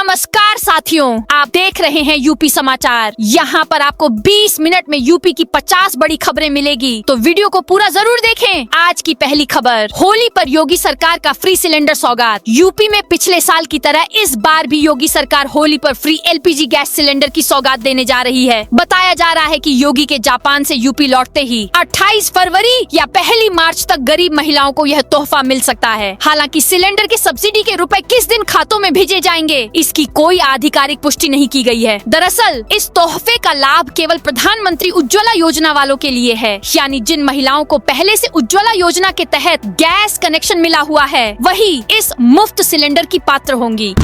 नमस्कार साथियों, आप देख रहे हैं यूपी समाचार। यहाँ पर आपको 20 मिनट में यूपी की 50 बड़ी खबरें मिलेगी, तो वीडियो को पूरा जरूर देखें। आज की पहली खबर, होली पर योगी सरकार का फ्री सिलेंडर सौगात। यूपी में पिछले साल की तरह इस बार भी योगी सरकार होली पर फ्री एलपीजी गैस सिलेंडर की सौगात देने जा रही है। बताया जा रहा है कि योगी के जापान से यूपी लौटते ही 28 फरवरी या 1 मार्च तक गरीब महिलाओं को यह तोहफा मिल सकता है। हालांकि सिलेंडर के सब्सिडी के रुपए किस दिन खातों में भेजे जाएंगे, इसकी कोई आधिकारिक पुष्टि नहीं की गई है। दरअसल इस तोहफे का लाभ केवल प्रधानमंत्री उज्ज्वला योजना वालों के लिए है, यानी जिन महिलाओं को पहले से उज्ज्वला योजना के तहत गैस कनेक्शन मिला हुआ है, वही इस मुफ्त सिलेंडर की पात्र होंगी।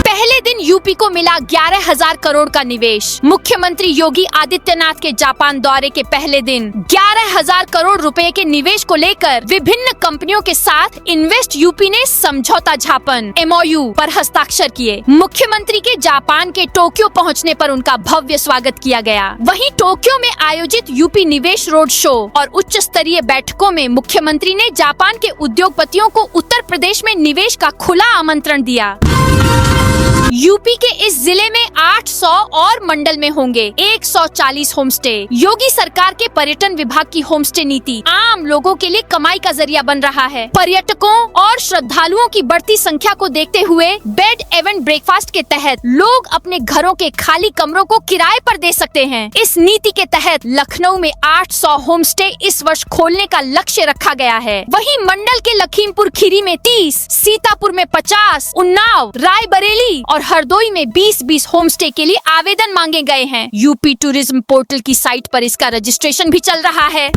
पहले दिन यूपी को मिला 11,000 करोड़ का निवेश। मुख्यमंत्री योगी आदित्यनाथ के जापान दौरे के पहले दिन 11,000 करोड़ रुपए के निवेश को लेकर विभिन्न कंपनियों के साथ इन्वेस्ट यूपी ने समझौता ज्ञापन MOU पर हस्ताक्षर किए। मुख्यमंत्री के जापान के टोक्यो पहुंचने पर उनका भव्य स्वागत किया गया। वहीं टोक्यो में आयोजित यूपी निवेश रोड शो और उच्च स्तरीय बैठकों में मुख्यमंत्री ने जापान के उद्योगपतियों को उत्तर प्रदेश में निवेश का खुला आमंत्रण दिया। यूपी के इस जिले में 800 और मंडल में होंगे 140 होमस्टे। योगी सरकार के पर्यटन विभाग की होमस्टे नीति आम लोगों के लिए कमाई का जरिया बन रहा है। पर्यटकों और श्रद्धालुओं की बढ़ती संख्या को देखते हुए बेड एवं ब्रेकफास्ट के तहत लोग अपने घरों के खाली कमरों को किराए पर दे सकते हैं। इस नीति के तहत लखनऊ में 800 होमस्टे इस वर्ष खोलने का लक्ष्य रखा गया है। वहीं मंडल के लखीमपुर खीरी में 30, सीतापुर में 50, उन्नाव, रायबरेली और हरदोई में 20-20 होमस्टे के लिए आवेदन मांगे गए हैं। यूपी टूरिज्म पोर्टल की साइट पर इसका रजिस्ट्रेशन भी चल रहा है।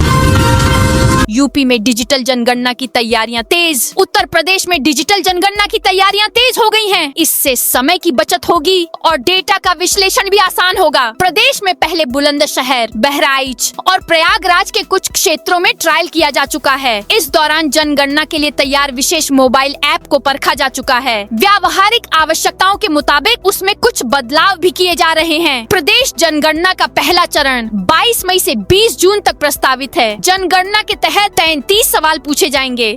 यूपी में डिजिटल जनगणना की तैयारियां तेज। उत्तर प्रदेश में डिजिटल जनगणना की तैयारियां तेज हो गई हैं। इससे समय की बचत होगी और डेटा का विश्लेषण भी आसान होगा। प्रदेश में पहले बुलंदशहर, बहराइच और प्रयागराज के कुछ क्षेत्रों में ट्रायल किया जा चुका है। इस दौरान जनगणना के लिए तैयार विशेष मोबाइल ऐप को परखा जा चुका है। व्यावहारिक आवश्यकताओं के मुताबिक उसमें कुछ बदलाव भी किए जा रहे हैं। प्रदेश जनगणना का पहला चरण 22 मई से 20 जून तक प्रस्तावित है। जनगणना के तहत 33 सवाल पूछे जाएंगे।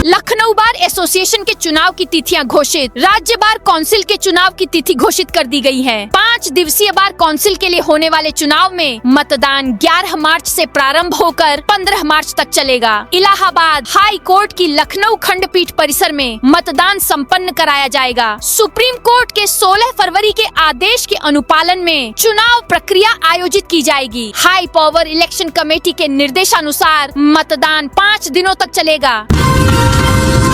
लखनऊ बार एसोसिएशन के चुनाव की तिथियां घोषित। राज्य बार काउंसिल के चुनाव की तिथि घोषित कर दी गई है। 5 दिवसीय बार काउंसिल के लिए होने वाले चुनाव में मतदान 11 मार्च से प्रारंभ होकर 15 मार्च तक चलेगा। इलाहाबाद हाई कोर्ट की लखनऊ खंडपीठ परिसर में मतदान संपन्न कराया जाएगा। सुप्रीम कोर्ट के 16 फरवरी के आदेश के अनुपालन में चुनाव प्रक्रिया आयोजित की जाएगी। हाई पावर इलेक्शन कमेटी के निर्देशानुसार मतदान 5 दिनों तक चलेगा।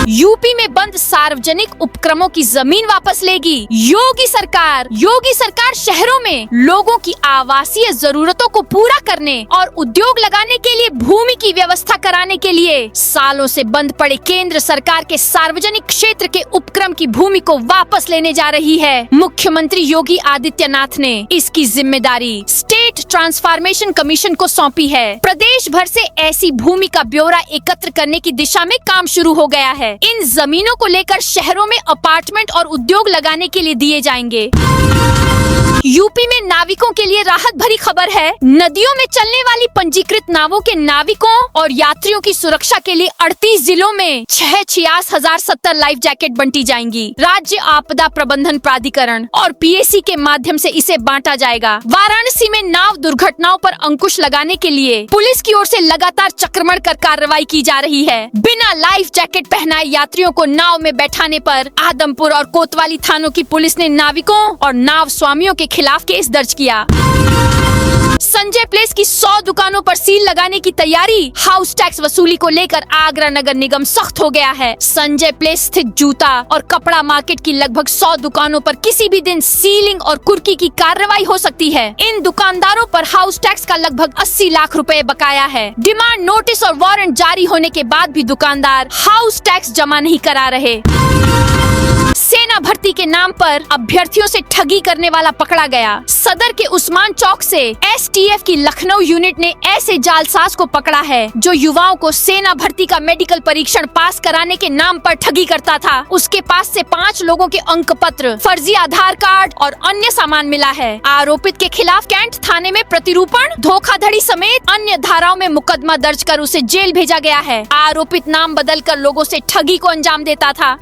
यूपी में बंद सार्वजनिक उपक्रमों की जमीन वापस लेगी योगी सरकार शहरों में लोगों की आवासीय जरूरतों को पूरा करने और उद्योग लगाने के लिए भूमि की व्यवस्था कराने के लिए सालों से बंद पड़े केंद्र सरकार के सार्वजनिक क्षेत्र के उपक्रम की भूमि को वापस लेने जा रही है। मुख्यमंत्री योगी आदित्यनाथ ने इसकी जिम्मेदारी स्टेट ट्रांसफॉर्मेशन कमीशन को सौंपी है। प्रदेश भर से ऐसी भूमि का ब्यौरा एकत्र करने की दिशा में काम शुरू हो गया है। इन जमीनों को लेकर शहरों में अपार्टमेंट और उद्योग लगाने के लिए दिए जाएंगे। यूपी में नाविकों के लिए राहत भरी खबर है। नदियों में चलने वाली पंजीकृत नावों के नाविकों और यात्रियों की सुरक्षा के लिए 38 जिलों में 66,070 लाइफ जैकेट बंटी जाएंगी। राज्य आपदा प्रबंधन प्राधिकरण और PAC के माध्यम से इसे बांटा जाएगा। वाराणसी में नाव दुर्घटनाओं पर अंकुश लगाने के लिए पुलिस की ओर से लगातार चक्रमण कर कार्रवाई की जा रही है। बिना लाइफ जैकेट पहनाए यात्रियों को नाव में बैठाने पर आदमपुर और कोतवाली थानों की पुलिस ने नाविकों और नाव स्वामियों के खिलाफ केस दर्ज किया। संजय प्लेस की 100 दुकानों पर सील लगाने की तैयारी। हाउस टैक्स वसूली को लेकर आगरा नगर निगम सख्त हो गया है। संजय प्लेस स्थित जूता और कपड़ा मार्केट की लगभग 100 दुकानों पर किसी भी दिन सीलिंग और कुर्की की कार्रवाई हो सकती है। इन दुकानदारों पर हाउस टैक्स का लगभग 80 लाख रुपए बकाया है। डिमांड नोटिस और वारंट जारी होने के बाद भी दुकानदार हाउस टैक्स जमा नहीं करा रहे। सेना भर्ती के नाम पर अभ्यर्थियों से ठगी करने वाला पकड़ा गया। सदर के उस्मान चौक से STF की लखनऊ यूनिट ने ऐसे जालसाज को पकड़ा है जो युवाओं को सेना भर्ती का मेडिकल परीक्षण पास कराने के नाम पर ठगी करता था। उसके पास से 5 लोगों के अंक पत्र, फर्जी आधार कार्ड और अन्य सामान मिला है। आरोपित के खिलाफ कैंट थाने में प्रतिरूपण, धोखाधड़ी समेत अन्य धाराओं में मुकदमा दर्ज कर उसे जेल भेजा गया है। आरोपित नाम बदलकर लोगों से ठगी को अंजाम देता था।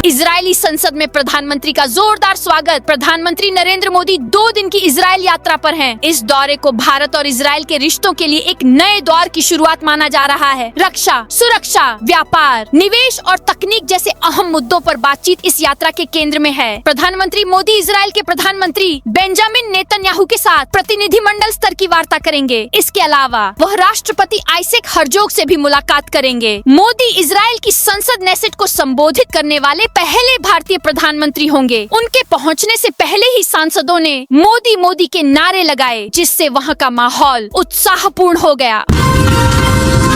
इजरायली संसद में प्रधानमंत्री का जोरदार स्वागत। प्रधानमंत्री नरेंद्र मोदी 2 दिन की इजरायल यात्रा पर हैं। इस दौरे को भारत और इजरायल के रिश्तों के लिए एक नए दौर की शुरुआत माना जा रहा है। रक्षा, सुरक्षा, व्यापार, निवेश और तकनीक जैसे अहम मुद्दों पर बातचीत इस यात्रा के केंद्र में है। प्रधानमंत्री मोदी इजरायल के प्रधानमंत्री बेंजामिन नेतन्याहू के साथ प्रतिनिधिमंडल स्तर की वार्ता करेंगे। इसके अलावा वह राष्ट्रपति आइसेक हर्जोग से भी मुलाकात करेंगे। मोदी इजरायल की संसद नेसेट को संबोधित करने वाले पहले भारतीय प्रधानमंत्री होंगे। उनके पहुंचने से पहले ही सांसदों ने मोदी मोदी के नारे लगाए, जिससे वहां का माहौल उत्साहपूर्ण हो गया।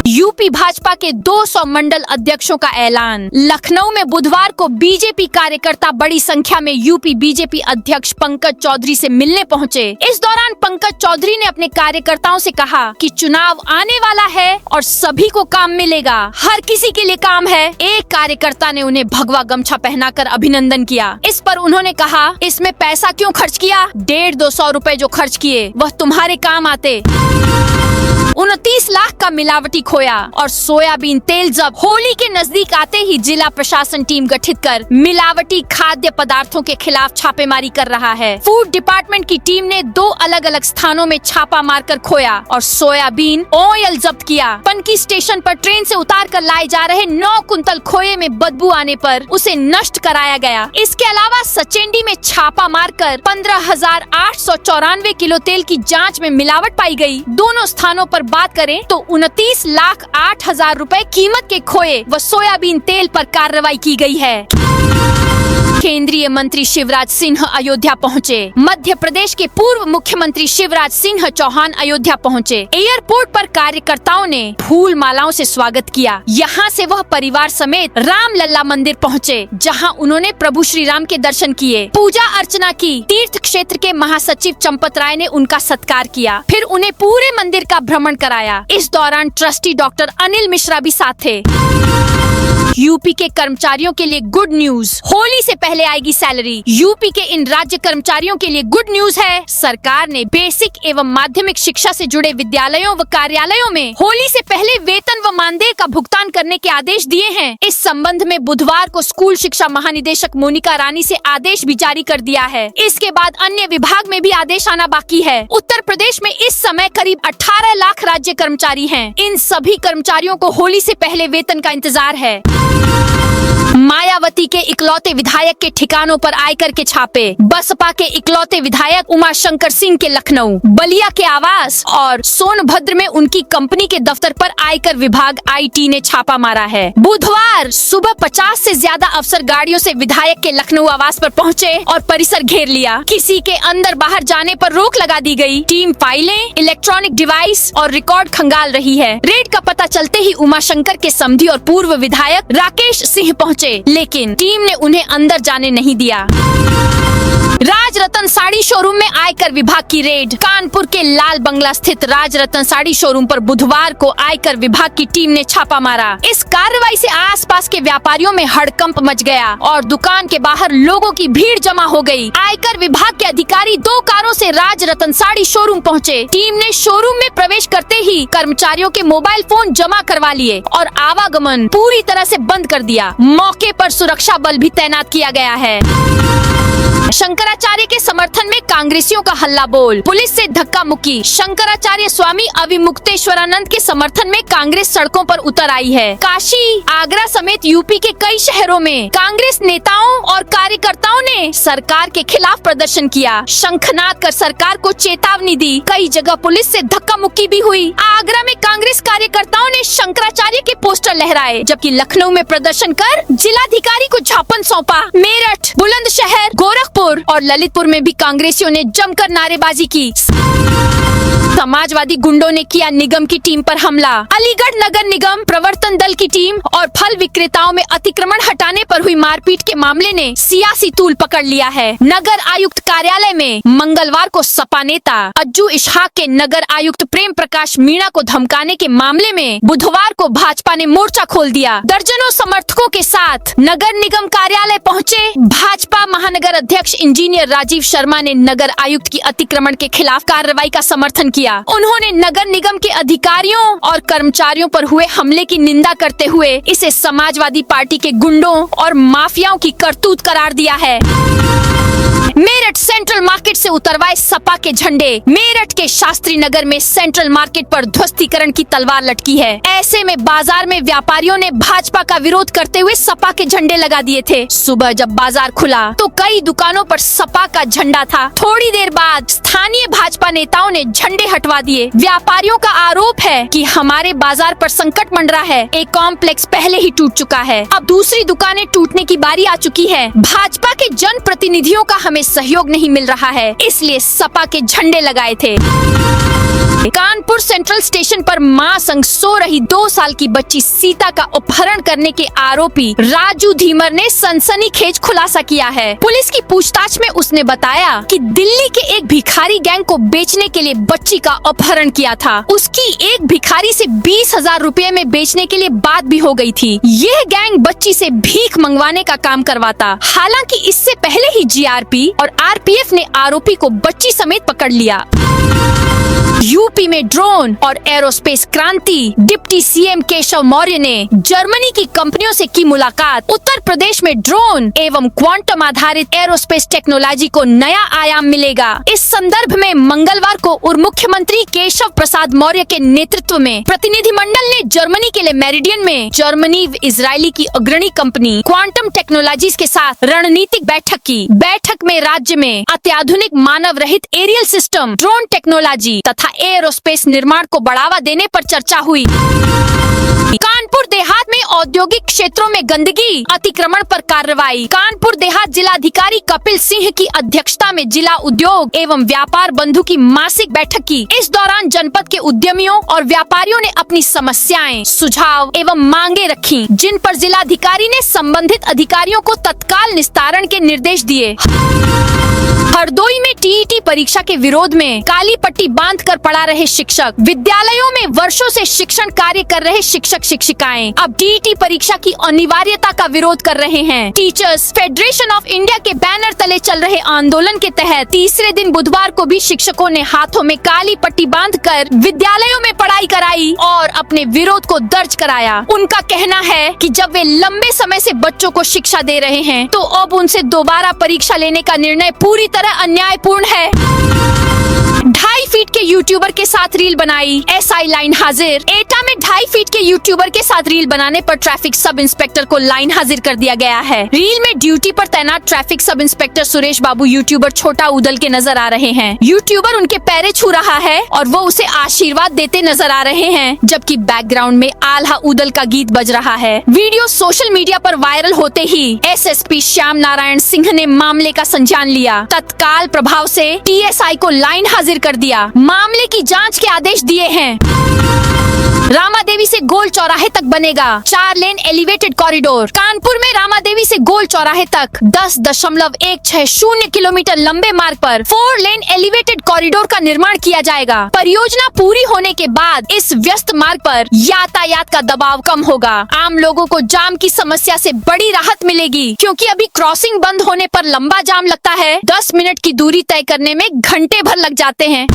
यूपी भाजपा के 200 मंडल अध्यक्षों का ऐलान। लखनऊ में बुधवार को बीजेपी कार्यकर्ता बड़ी संख्या में यूपी बीजेपी अध्यक्ष पंकज चौधरी से मिलने पहुंचे। इस दौरान पंकज चौधरी ने अपने कार्यकर्ताओं से कहा कि चुनाव आने वाला है और सभी को काम मिलेगा, हर किसी के लिए काम है। एक कार्यकर्ता ने उन्हें भगवा गमछा पहनाकर अभिनंदन किया। इस पर उन्होंने कहा, इसमें पैसा क्यों खर्च किया? 150-200 रुपए जो खर्च किए वह तुम्हारे काम आते। 29 लाख का मिलावटी खोया और सोयाबीन तेल जब्त। होली के नजदीक आते ही जिला प्रशासन टीम गठित कर मिलावटी खाद्य पदार्थों के खिलाफ छापेमारी कर रहा है। फूड डिपार्टमेंट की टीम ने 2 अलग अलग स्थानों में छापा मारकर खोया और सोयाबीन ऑयल जब्त किया। पनकी स्टेशन पर ट्रेन से उतार कर लाए जा रहे 9 कुंतल खोए में बदबू आने पर उसे नष्ट कराया गया। इसके अलावा सचेंडी में छापा मारकर 15,894 किलो तेल की जाँच में मिलावट पाई गयी। दोनों स्थानों पर बात करें तो 29,08,000 रुपए कीमत के खोए व सोयाबीन तेल पर कार्रवाई की गई है। केंद्रीय मंत्री शिवराज सिंह अयोध्या पहुंचे। मध्य प्रदेश के पूर्व मुख्यमंत्री शिवराज सिंह चौहान अयोध्या पहुंचे। एयरपोर्ट पर कार्यकर्ताओं ने फूल मालाओं से स्वागत किया। यहां से वह परिवार समेत रामलला मंदिर पहुंचे, जहां उन्होंने प्रभु श्री राम के दर्शन किए, पूजा अर्चना की। तीर्थ क्षेत्र के महासचिव चंपत राय ने उनका सत्कार किया, फिर उन्हें पूरे मंदिर का भ्रमण कराया। इस दौरान ट्रस्टी डॉक्टर अनिल मिश्रा भी साथ थे। यूपी के कर्मचारियों के लिए गुड न्यूज, होली से पहले आएगी सैलरी। यूपी के इन राज्य कर्मचारियों के लिए गुड न्यूज है। सरकार ने बेसिक एवं माध्यमिक शिक्षा से जुड़े विद्यालयों व कार्यालयों में होली से पहले वेतन व मानदेय का भुगतान करने के आदेश दिए हैं। इस संबंध में बुधवार को स्कूल शिक्षा महानिदेशक मोनिका रानी से आदेश भी जारी कर दिया है। इसके बाद अन्य विभाग में भी आदेश आना बाकी है। उत्तर प्रदेश में इस समय करीब 18 लाख राज्य कर्मचारी हैं। इन सभी कर्मचारियों को होली से पहले वेतन का इंतजार है। मायावती के इकलौते विधायक के ठिकानों पर आयकर के छापे। बसपा के इकलौते विधायक उमाशंकर सिंह के लखनऊ, बलिया के आवास और सोनभद्र में उनकी कंपनी के दफ्तर पर आयकर विभाग IT ने छापा मारा है। बुधवार सुबह 50 से ज्यादा अफसर गाड़ियों से विधायक के लखनऊ आवास पर पहुंचे और परिसर घेर लिया। किसी के अंदर बाहर जाने पर रोक लगा दी गई। टीम फाइलें, इलेक्ट्रॉनिक डिवाइस और रिकॉर्ड खंगाल रही है। रेड का पता चलते ही उमाशंकर के समधी और पूर्व विधायक राकेश सिंह पहुंचे, लेकिन टीम ने उन्हें अंदर जाने नहीं दिया। राजरत्न साड़ी शोरूम में आयकर विभाग की रेड। कानपुर के लाल बंगला स्थित राजरत्न साड़ी शोरूम पर बुधवार को आयकर विभाग की टीम ने छापा मारा। इस कार्रवाई से आसपास के व्यापारियों में हड़कंप मच गया और दुकान के बाहर लोगों की भीड़ जमा हो गई। आयकर विभाग के अधिकारी 2 कारों से राजरत्न साड़ी शोरूम पहुंचे। टीम ने शोरूम में प्रवेश करते ही कर्मचारियों के मोबाइल फोन जमा करवा लिए और आवागमन पूरी तरह से बंद कर दिया। मौके पर सुरक्षा बल भी तैनात किया गया है। शंकराचार्य के समर्थन में कांग्रेसियों का हल्ला बोल, पुलिस से धक्का मुक्की। शंकराचार्य स्वामी अविमुक्तेश्वरानंद के समर्थन में कांग्रेस सड़कों पर उतर आई है। काशी, आगरा समेत यूपी के कई शहरों में कांग्रेस नेताओं और कार्यकर्ताओं ने सरकार के खिलाफ प्रदर्शन किया, शंखनाद कर सरकार को चेतावनी दी। कई जगह पुलिस से धक्का मुक्की भी हुई। आगरा में कांग्रेस कार्यकर्ताओं ने शंकराचार्य के पोस्टर लहराए, जबकि लखनऊ में प्रदर्शन कर जिलाधिकारी को ज्ञापन सौंपा। मेरठ, बुलंदशहर, गोरखपुर और ललितपुर में भी कांग्रेसियों ने जमकर नारेबाजी की। समाजवादी गुंडों ने किया निगम की टीम पर हमला। अलीगढ़ नगर निगम, प्रवर्तन दल की टीम और फल विक्रेताओं में अतिक्रमण हटाने पर हुई मारपीट के मामले ने सियासी तूल पकड़ लिया है। नगर आयुक्त कार्यालय में मंगलवार को सपा नेता अज्जू इस्हाक के नगर आयुक्त प्रेम प्रकाश मीणा को धमकाने के मामले में बुधवार को भाजपा ने मोर्चा खोल दिया। दर्जनों समर्थकों के साथ नगर निगम कार्यालय पहुंचे भाजपा महानगर अध्यक्ष इंजीनियर राजीव शर्मा ने नगर आयुक्त की अतिक्रमण के खिलाफ कार्रवाई का समर्थन किया। उन्होंने नगर निगम के अधिकारियों और कर्मचारियों पर हुए हमले की निंदा करते हुए इसे समाजवादी पार्टी के गुंडों और माफियाओं की करतूत करार दिया है। मेरठ सेंट्रल मार्केट से उतरवाए सपा के झंडे। मेरठ के शास्त्री नगर में सेंट्रल मार्केट पर ध्वस्तीकरण की तलवार लटकी है। ऐसे में बाजार में व्यापारियों ने भाजपा का विरोध करते हुए सपा के झंडे लगा दिए थे। सुबह जब बाजार खुला तो कई दुकानों पर सपा का झंडा था। थोड़ी देर बाद स्थानीय भाजपा नेताओं ने झंडे हटवा दिए। व्यापारियों का आरोप है कि हमारे बाजार पर संकट मंडरा है। एक कॉम्प्लेक्स पहले ही टूट चुका है, अब दूसरी दुकानें टूटने की बारी आ चुकी है। भाजपा के जन प्रतिनिधियों का हमें सहयोग नहीं मिल रहा है, इसलिए सपा के झंडे लगाए थे। कानपुर सेंट्रल स्टेशन पर मां संग सो रही 2 साल की बच्ची सीता का अपहरण करने के आरोपी राजू धीमर ने सनसनीखेज खुलासा किया है। पुलिस की पूछताछ में उसने बताया कि दिल्ली के एक भिखारी गैंग को बेचने के लिए बच्ची का अपहरण किया था। उसकी एक भिखारी से 20,000 रुपए में बेचने के लिए बात भी हो गई थी। यह गैंग बच्ची से भीख मंगवाने का काम करवाता। हालांकि इससे पहले ही जीआरपी और आरपीएफ ने आरोपी को बच्ची समेत पकड़ लिया। यूपी में ड्रोन और एरोस्पेस क्रांति। डिप्टी सीएम केशव मौर्य ने जर्मनी की कंपनियों से की मुलाकात। उत्तर प्रदेश में ड्रोन एवं क्वांटम आधारित एरोस्पेस टेक्नोलॉजी को नया आयाम मिलेगा। इस संदर्भ में मंगलवार को उप मुख्यमंत्री केशव प्रसाद मौर्य के नेतृत्व में प्रतिनिधिमंडल ने जर्मनी के लिए मेरिडियन में जर्मनी इजरायली की अग्रणी कंपनी क्वांटम टेक्नोलॉजीज के साथ रणनीतिक बैठक की। बैठक में राज्य में अत्याधुनिक मानव रहित एरियल सिस्टम, ड्रोन टेक्नोलॉजी तथा एरोस्पेस निर्माण को बढ़ावा देने पर चर्चा हुई। कानपुर देहात में औद्योगिक क्षेत्रों में गंदगी, अतिक्रमण पर कार्रवाई। कानपुर देहात जिलाधिकारी कपिल सिंह की अध्यक्षता में जिला उद्योग एवं व्यापार बंधु की मासिक बैठक की। इस दौरान जनपद के उद्यमियों और व्यापारियों ने अपनी समस्याएं, सुझाव एवं मांगे रखी, जिन पर जिलाधिकारी ने संबंधित अधिकारियों को तत्काल निस्तारण के निर्देश दिए। हरदोई में टीईटी परीक्षा के विरोध में काली पट्टी बांधकर पढ़ा रहे शिक्षक। विद्यालयों में वर्षों से शिक्षण कार्य कर रहे शिक्षक शिक्षिकाएं अब टीईटी परीक्षा की अनिवार्यता का विरोध कर रहे हैं। टीचर्स फेडरेशन ऑफ इंडिया के बैनर तले चल रहे आंदोलन के तहत तीसरे दिन बुधवार को भी शिक्षकों ने हाथों में काली पट्टी बांधकर विद्यालयों में पढ़ाई कराई और अपने विरोध को दर्ज कराया। उनका कहना है कि जब वे लंबे समय से बच्चों को शिक्षा दे रहे हैं तो अब उनसे दोबारा परीक्षा लेने का निर्णय पूरी तरह अन्यायपूर्ण है। 2.5 फीट के यूट्यूबर के साथ रील बनाई, एसआई लाइन हाजिर। एटा में 2.5 फीट के यूट्यूबर के साथ रील बनाने पर ट्रैफिक सब इंस्पेक्टर को लाइन हाजिर कर दिया गया है। रील में ड्यूटी पर तैनात traffic sub inspector Suresh Babu YouTuber छोटा उदल के नजर आ रहे हैं। यूट्यूबर उनके पैरे छू रहा है और वो उसे आशीर्वाद देते नजर आ रहे हैं, जबकि बैकग्राउंड में आल्हा उदल का गीत बज रहा है। वीडियो सोशल मीडिया पर वायरल होते ही एसएसपी श्याम नारायण सिंह ने मामले का संज्ञान लिया। तत्काल प्रभाव से टीएसआई को लाइन हाजिर कर दिया। मामले की जांच के आदेश दिए हैं। रामादेवी से गोल चौराहे तक बनेगा 4 लेन एलिवेटेड कॉरिडोर। कानपुर में रामादेवी से गोल चौराहे तक 10.160 किलोमीटर लंबे मार्ग पर 4 लेन एलिवेटेड कॉरिडोर का निर्माण किया जाएगा। परियोजना पूरी होने के बाद इस व्यस्त मार्ग पर यातायात का दबाव कम होगा। आम लोगों को जाम की समस्या से बड़ी राहत मिलेगी, क्योंकि अभी क्रॉसिंग बंद होने पर लंबा जाम लगता है। 10 मिनट की दूरी तय करने में घंटे भर लग जाते हैं।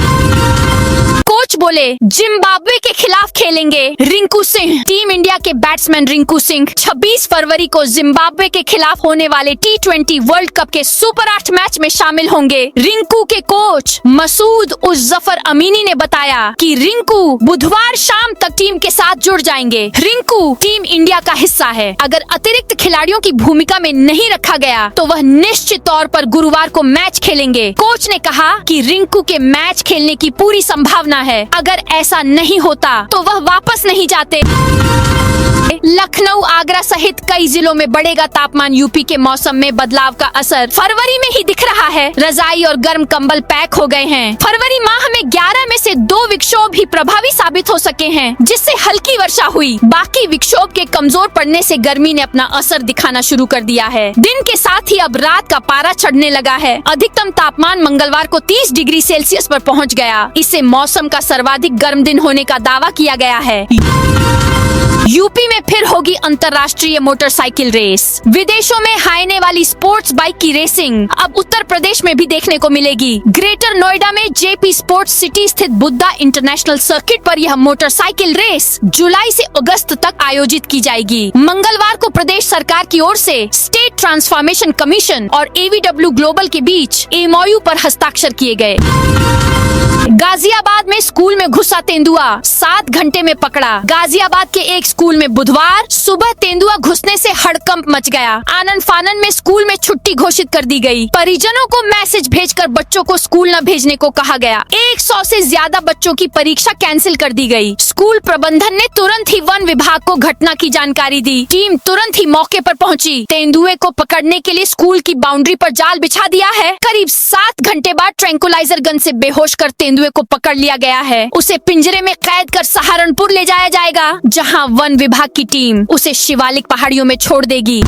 कोच बोले जिम्बाब्वे के खिलाफ खेलेंगे रिंकू सिंह। टीम इंडिया के बैट्समैन रिंकू सिंह 26 फरवरी को जिम्बाब्वे के खिलाफ होने वाले T20 वर्ल्ड कप के सुपर 8 मैच में शामिल होंगे। रिंकू के कोच मसूद उज जफर अमीनी ने बताया कि रिंकू बुधवार शाम तक टीम के साथ जुड़ जाएंगे। रिंकू टीम इंडिया का हिस्सा है। अगर अतिरिक्त खिलाड़ियों की भूमिका में नहीं रखा गया तो वह निश्चित तौर पर गुरुवार को मैच खेलेंगे। कोच ने कहा कि रिंकू के मैच खेलने की पूरी संभावना है। अगर ऐसा नहीं होता तो वह वापस नहीं जाते। लखनऊ, आगरा सहित कई जिलों में बढ़ेगा तापमान। यूपी के मौसम में बदलाव का असर फरवरी में ही दिख रहा है। रजाई और गर्म कंबल पैक हो गए हैं। फरवरी माह में 11 में से 2 विक्षोभ ही प्रभावी साबित हो सके हैं, जिससे हल्की वर्षा हुई। बाकी विक्षोभ के कमजोर पड़ने से गर्मी ने अपना असर दिखाना शुरू कर दिया है। दिन के साथ ही अब रात का पारा चढ़ने लगा है। अधिकतम तापमान मंगलवार को 30 डिग्री सेल्सियस पर पहुँच गया। इससे मौसम का सर्वाधिक गर्म दिन होने का दावा किया गया है। यूपी में फिर होगी अंतर्राष्ट्रीय मोटरसाइकिल रेस। विदेशों में हाईने वाली स्पोर्ट्स बाइक की रेसिंग अब उत्तर प्रदेश में भी देखने को मिलेगी। ग्रेटर नोएडा में जेपी स्पोर्ट्स सिटी स्थित बुद्धा इंटरनेशनल सर्किट पर यह मोटरसाइकिल रेस जुलाई से अगस्त तक आयोजित की जाएगी। मंगलवार को प्रदेश सरकार की ओर से स्टेट ट्रांसफॉर्मेशन कमीशन और एवीडब्ल्यू ग्लोबल के बीच एमओयू पर हस्ताक्षर किए गए। गाजियाबाद में स्कूल में घुसा तेंदुआ, 7 घंटे में पकड़ा। गाजियाबाद के एक स्कूल में बुधवार सुबह तेंदुआ घुसने से हड़कंप मच गया। आनन फानन में स्कूल में छुट्टी घोषित कर दी गई। परिजनों को मैसेज भेजकर बच्चों को स्कूल न भेजने को कहा गया। 100 से ज्यादा बच्चों की परीक्षा कैंसिल कर दी गई। स्कूल प्रबंधन ने तुरंत ही वन विभाग को घटना की जानकारी दी। टीम तुरंत ही मौके पर पहुंची। तेंदुए को पकड़ने के लिए स्कूल की बाउंड्री पर जाल बिछा दिया है। करीब 7 घंटे बाद ट्रैंकुलाइजर गन से बेहोश कर तेंदुए को पकड़ लिया गया है। उसे पिंजरे में कैद कर सहारनपुर ले जाया जाएगा, जहां वन विभाग की टीम उसे शिवालिक पहाड़ियों में छोड़ देगी।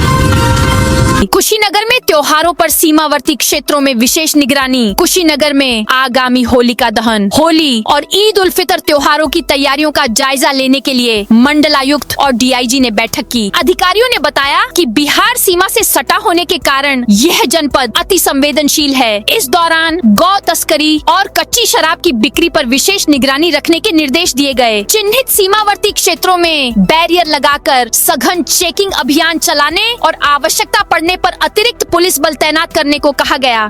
कुशीनगर में त्योहारों पर सीमावर्ती क्षेत्रों में विशेष निगरानी। कुशीनगर में आगामी होलिका दहन, होली और ईद उल फितर त्योहारों की तैयारियों का जायजा लेने के लिए मंडलायुक्त और डीआईजी ने बैठक की। अधिकारियों ने बताया कि बिहार सीमा से सटा होने के कारण यह जनपद अति संवेदनशील है। इस दौरान गौ तस्करी और कच्ची शराब की बिक्री पर विशेष निगरानी रखने के निर्देश दिए गए। चिन्हित सीमावर्ती क्षेत्रों में बैरियर लगाकर सघन चेकिंग अभियान चलाने और आवश्यकता पड़ने पर अतिरिक्त पुलिस बल तैनात करने को कहा गया।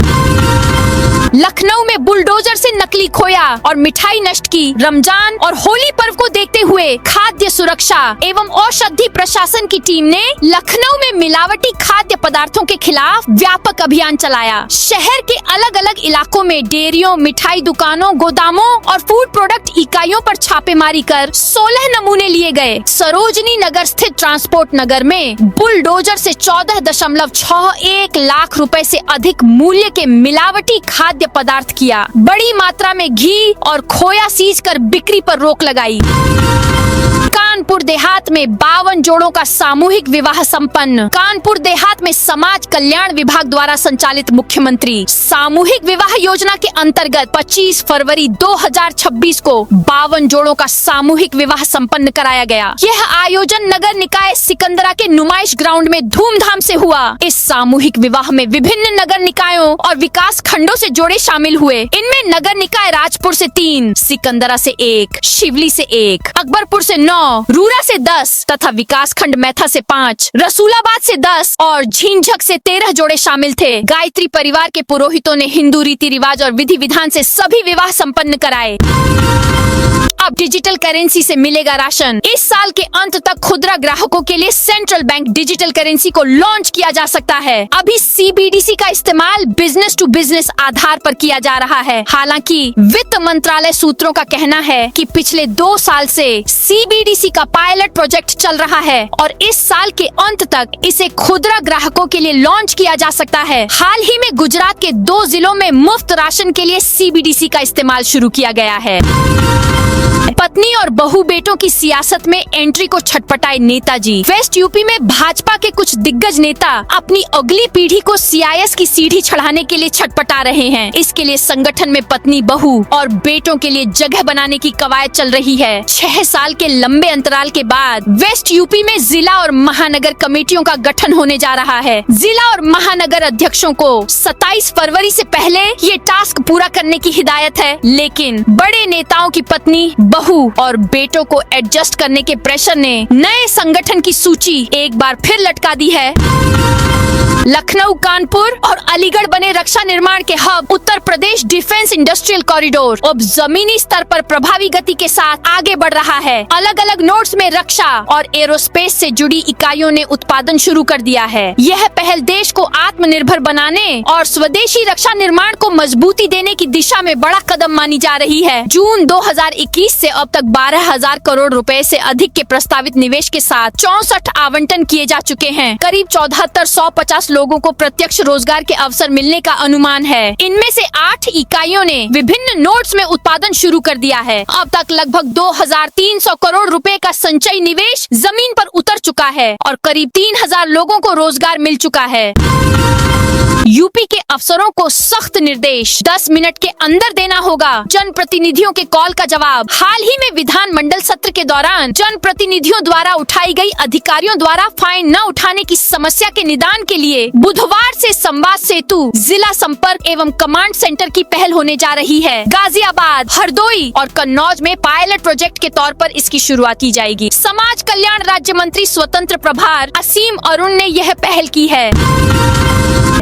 लखनऊ में बुलडोजर से नकली खोया और मिठाई नष्ट की। रमजान और होली पर्व को देखते हुए खाद्य सुरक्षा एवं औषधि प्रशासन की टीम ने लखनऊ में मिलावटी खाद्य पदार्थों के खिलाफ व्यापक अभियान चलाया। शहर के अलग अलग इलाकों में डेयरियों, मिठाई दुकानों, गोदामों और फूड प्रोडक्ट इकाइयों पर छापेमारी कर 16 नमूने लिए गए। सरोजनी नगर स्थित ट्रांसपोर्ट नगर में बुलडोजर से 14.61 लाख रुपए से अधिक मूल्य के मिलावटी खाद्य पदार्थ किया। बड़ी मात्रा में घी और खोया सीज कर बिक्री पर रोक लगाई। कानपुर देहात में 52 जोड़ों का सामूहिक विवाह संपन्न। कानपुर देहात में समाज कल्याण विभाग द्वारा संचालित मुख्यमंत्री सामूहिक विवाह योजना के अंतर्गत 25 फरवरी 2026 को 52 जोड़ों का सामूहिक विवाह संपन्न कराया गया। यह आयोजन नगर निकाय सिकंदरा के नुमाइश ग्राउंड में धूमधाम से हुआ। इस सामूहिक विवाह में विभिन्न नगर निकायों और विकास खंडों से जोड़े शामिल हुए। इनमें नगर निकाय राजपुर से 3, सिकंदरा से 1, शिवली से 1, अकबरपुर से 9, रूरा से 10 तथा विकास खंड मैथा से 5, रसूलाबाद से 10 और झींझक से 13 जोड़े शामिल थे। गायत्री परिवार के पुरोहितों ने हिंदू रीति रिवाज और विधि विधान से सभी विवाह संपन्न कराए। अब डिजिटल करेंसी से मिलेगा राशन। इस साल के अंत तक खुदरा ग्राहकों के लिए सेंट्रल बैंक डिजिटल करेंसी को लॉन्च किया जा सकता है। अभी सीबीडीसी का इस्तेमाल बिजनेस टू बिजनेस आधार पर किया जा रहा है। हालांकि वित्त मंत्रालय सूत्रों का कहना है कि पिछले 2 साल से सीबीडीसी का पायलट प्रोजेक्ट चल रहा है और इस साल के अंत तक इसे खुदरा ग्राहकों के लिए लॉन्च किया जा सकता है। हाल ही में गुजरात के 2 जिलों में मुफ्त राशन के लिए सीबीडीसी का इस्तेमाल शुरू किया गया है। पत्नी और बहू बेटों की सियासत में एंट्री को छटपटाए नेताजी। वेस्ट यूपी में भाजपा के कुछ दिग्गज नेता अपनी अगली पीढ़ी को सीआईएस की सीढ़ी चढ़ाने के लिए छटपटा रहे हैं। इसके लिए संगठन में पत्नी, बहू और बेटों के लिए जगह बनाने की कवायद चल रही है। 6 साल के लंबे अंतराल के बाद वेस्ट यूपी में जिला और महानगर कमेटियों का गठन होने जा रहा है। जिला और महानगर अध्यक्षों को 27 फरवरी से पहले ये टास्क पूरा करने की हिदायत है, लेकिन बड़े नेताओं की पत्नी, बहू और बेटों को एडजस्ट करने के प्रेशर ने नए संगठन की सूची एक बार फिर लटका दी है। लखनऊ, कानपुर और अलीगढ़ बने रक्षा निर्माण के hub. Uttar Pradesh defence industrial corridor अब जमीनी स्तर पर प्रभावी गति के साथ आगे बढ़ रहा है। अलग अलग नोड्स में रक्षा और एरोस्पेस से जुड़ी इकाइयों ने उत्पादन शुरू कर दिया है। यह पहल देश को आत्मनिर्भर बनाने और स्वदेशी रक्षा निर्माण को मजबूती देने की दिशा में बड़ा कदम मानी जा रही है। जून 2021 से अब तक 12,000 करोड़ रुपए से अधिक के प्रस्तावित निवेश के साथ 64 आवंटन किए जा चुके हैं। करीब 7450 लोगों को प्रत्यक्ष रोजगार के अवसर मिलने का अनुमान है। इनमें से 8 इकाइयों ने विभिन्न नोड्स में उत्पादन शुरू कर दिया है। अब तक लगभग 2300 करोड़ रुपए का संचयी निवेश जमीन पर उतर चुका है और करीब 3000 लोगों को रोजगार मिल चुका है। यूपी के अफसरों को सख्त निर्देश, 10 मिनट के अंदर देना होगा जनप्रतिनिधियों के कॉल का जवाब। हाल ही में विधानमंडल सत्र के दौरान जनप्रतिनिधियों द्वारा उठाई गई अधिकारियों द्वारा फाइन न उठाने की समस्या के निदान के लिए बुधवार से संवाद सेतु जिला संपर्क एवं कमांड सेंटर की पहल होने जा रही है। गाजियाबाद, हरदोई और कन्नौज में पायलट प्रोजेक्ट के तौर पर इसकी शुरुआत की जाएगी। समाज कल्याण राज्य मंत्री स्वतंत्र प्रभार असीम अरुण ने यह पहल की है।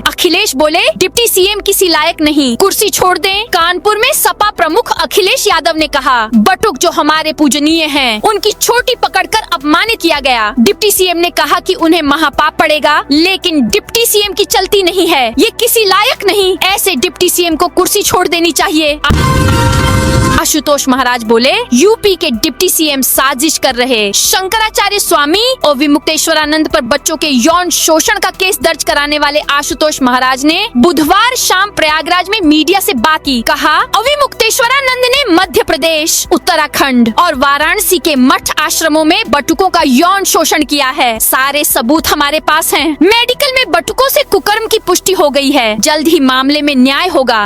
अखिलेश बोले, डिप्टी सीएम किसी लायक नहीं, कुर्सी छोड़ दें। कानपुर में सपा प्रमुख अखिलेश यादव ने कहा, बटुक जो हमारे पूजनीय हैं, उनकी छोटी पकड़कर अपमानित किया गया। डिप्टी सीएम ने कहा कि उन्हें महापाप पड़ेगा, लेकिन डिप्टी सीएम की चलती नहीं है, ये किसी लायक नहीं। ऐसे डिप्टी सीएम को कुर्सी छोड़ देनी चाहिए। आशुतोष महाराज बोले, यूपी के डिप्टी सीएम साजिश कर रहे। शंकराचार्य स्वामी और विमुक्तेश्वरानंद पर बच्चों के यौन शोषण का केस दर्ज कराने वाले आशुतोष महाराज ने बुधवार शाम प्रयागराज में मीडिया से बात की। कहा, विमुक्तेश्वरानंद ने मध्य प्रदेश, उत्तराखंड और वाराणसी के मठ आश्रमों में बटुकों का यौन शोषण किया है। सारे सबूत हमारे पास हैं। मेडिकल में बटुकों से कुकर्म की पुष्टि हो गई है। जल्द ही मामले में न्याय होगा।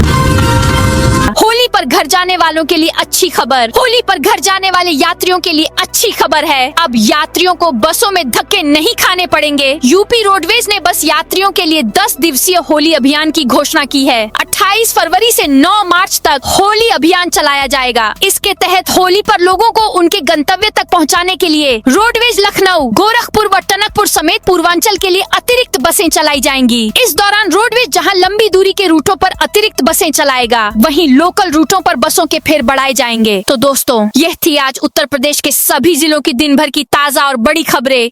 होली पर घर जाने वालों के लिए अच्छी खबर। होली पर घर जाने वाले यात्रियों के लिए अच्छी खबर है। अब यात्रियों को बसों में धक्के नहीं खाने पड़ेंगे। यूपी रोडवेज ने बस यात्रियों के लिए 10 दिवसीय होली अभियान की घोषणा की है। 28 फरवरी से 9 मार्च तक होली अभियान चलाया जाएगा। इसके तहत होली पर लोगों को उनके गंतव्य तक पहुंचाने के लिए रोडवेज लखनऊ, गोरखपुर व टनकपुर समेत पूर्वांचल के लिए अतिरिक्त बसें चलाई जाएंगी। इस दौरान रोडवेज जहां लंबी दूरी के रूटों पर अतिरिक्त बसें चलाएगा, वहीं लोकल रूटों पर बसों के फेर बढ़ाए जाएंगे। तो दोस्तों, यह थी आज उत्तर प्रदेश के सभी जिलों की दिन भर की ताजा और बड़ी खबरें।